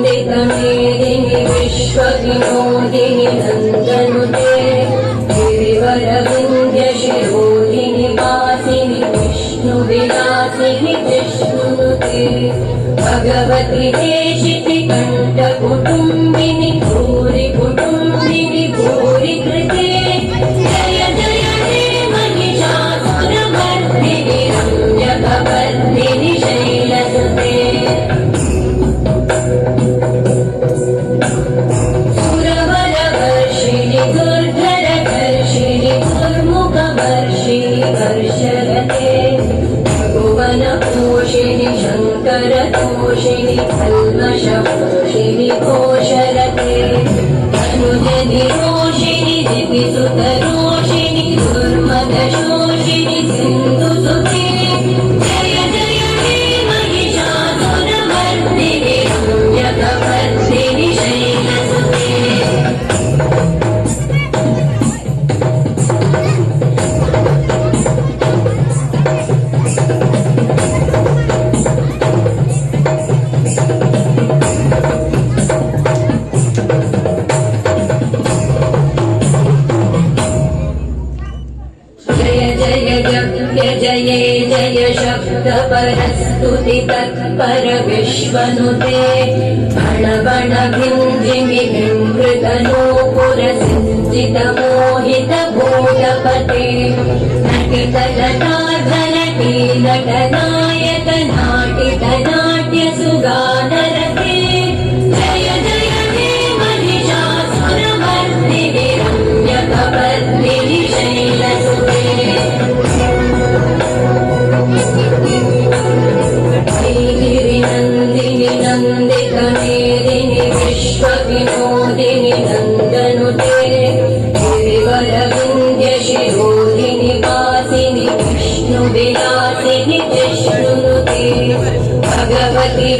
नन्दिनी विश्वविनोदिनि नन्दनुते गिरिवरविन्द्यशिरोदिनि वासिनि विष्णुविलासिनि विष्णुनुते भगवति देशिति कण्ठकुटुम्बिनि भूरि कुटुम्बिनि भूरि कृते जय जय हे महिषासुरमर्दिनि रम्यकवर्दिनि शैलसुते वर्षरते भुवनपोषिणि शङ्करतोषिणि कल्मषपोषिणि घोषरते अनुजनि रोषिणि दितिसुतरोषिणि दुर्मदशोषिणि सिन्धुसुते जय जय हे महिषासुरमर्दिनि रम्यकवर्दिनि शैलसुते जय जय शब्द परस्तुति तत्पर विश्वनुते बण बण भिञ्जिमि विमृतनूपुर सिञ्चित मोहित भूतपते नटित नटार्धनटी नटनायक नाटित नाट्य सुगानरते जय जय हे महिषासुरमर्दिनि रम्यकवर्दिनि शैलसुते नन्दिनि नन्दितमेदिनि विश्वविनोदिनि नन्दनुते गिरिवरविन्द्यशिरोदिनि वासिनि विष्णुविलासिनि विष्णुनुते भगवति